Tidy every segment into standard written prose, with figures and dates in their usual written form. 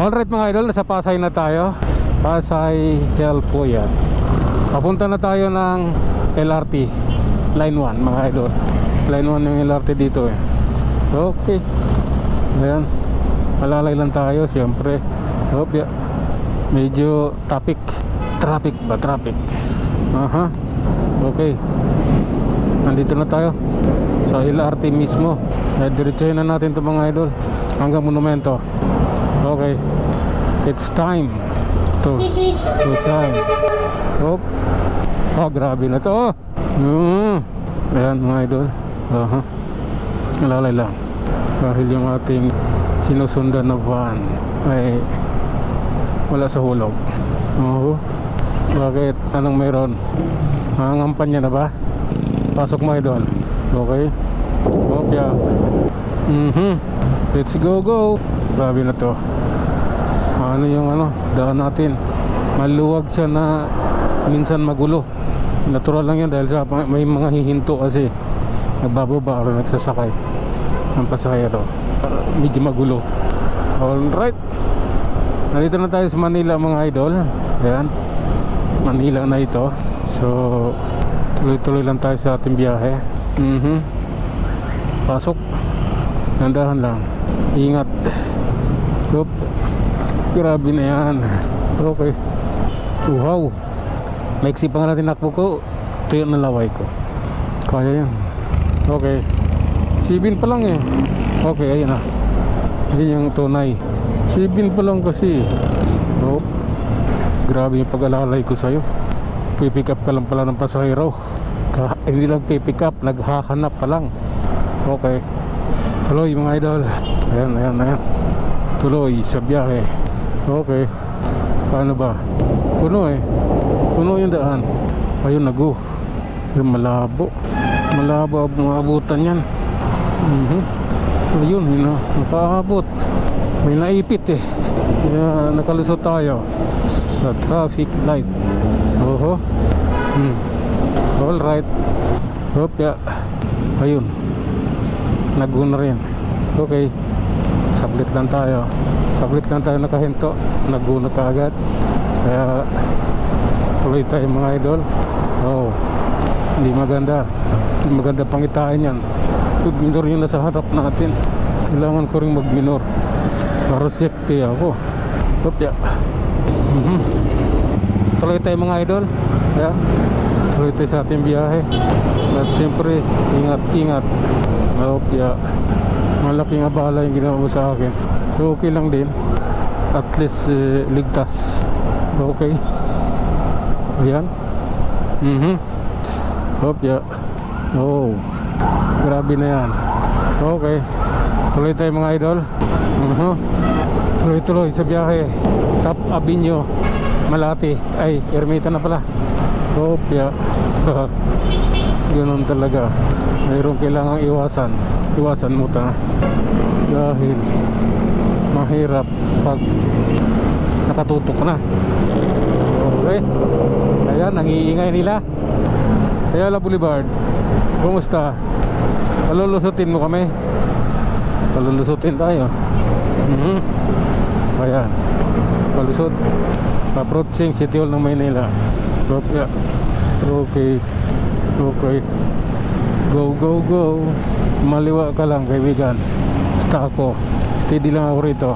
Alright mga idol, nasa Pasay na tayo. Pasay Helpo yan. Papunta na tayo ng LRT Line 1 mga idol. Line 1 yung LRT dito eh. Okay. Ayan. Malalay lang tayo syempre. Okay. Medyo traffic ba? Traffic. Aha. Okay. Nandito na tayo sa LRT mismo. Diretsahin na natin ito mga idol hanggang monumento. Okay, it's time to sign. Oh, grabe na to. Ayan mga idol. Alalay lang dahil yung ating sinusundan na van ay wala sa hulog. Bakit? Anong meron? Nangangampanya na ba? Pasok mga idol. Okay. Okay. Let's go. Grabe na to. Ano yung daan natin. Maluwag siya na minsan magulo. Natural lang yan dahil sa may mga hihinto kasi nagbababa o nagsasakay ng pasahero. Medyo magulo. Alright. Nandito na tayo sa Manila mga idol. Ayan. Manila na ito. So tuloy-tuloy lang tayo sa ating biyahe. Pasok. Nandahan lang. Ingat. Oop. Grabe na yan. Okay. Wow. Maiksi pa nga natin nakpo ko. Tuyo na laway ko. Kaya yan. Okay. Sibin pa lang eh. Okay, ayun na. Yun yung tunay. Sibin pa lang kasi. Oop. Grabe yung pag-alalay ko sa'yo. Pipick up ka lang pala ng pasahero. Hindi lang pipick up. Naghahanap pa lang. Okay. Tuloy mga idol. Ayan. Tuloy sa biyahe. Okay. Paano ba? Puno eh. Puno yung daan. Ayun nagu. Yung malabo. Malabo ang mga abutan yan. Ayun, nakaabot. May naipit eh. Kaya nakalusot tayo sa traffic light. Alright. Hop. Ayun. Nagu na rin. Okay. Sablit lang tayo nakahinto. Nagu na kaagad. Kaya tuloy tayo mga idol. Hindi maganda pangitain yan. Minor yung nasa harap natin. Kailangan ko rin mag-minor para safety ako. Hopya. Tuloy tayo mga idol. Kaya tuloy tayo sa ating biyahe. At siyempre ingat. Hopya. Malaking abala yung ginawa mo sa akin. So okay lang din. At least ligtas. Okay. Ayan. Hopya. Grabe na yan. Okay. Tuloy tayo mga idol. Tuloy sa biyahe. Top Avenue Malati. Ay, Ermita na pala. Hopya. Ganun talaga. Mayroong kailangang iwasan mo ta dahil mahirap pag nakatutok na. Okay. Ayan, nangiingay nila. Ayala Boulevard. Kumusta? Palulusutin mo kami. Palulusutin tayo. Ayan. Palusot. Approaching City Hall ng Maynila. Okay. Go. Maliwa ka lang kaibigan. Basta ako steady lang ako rito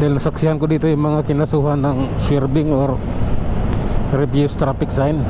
dahil nasaksihan ko dito yung mga kinasuhan ng swerving or refuse traffic sign.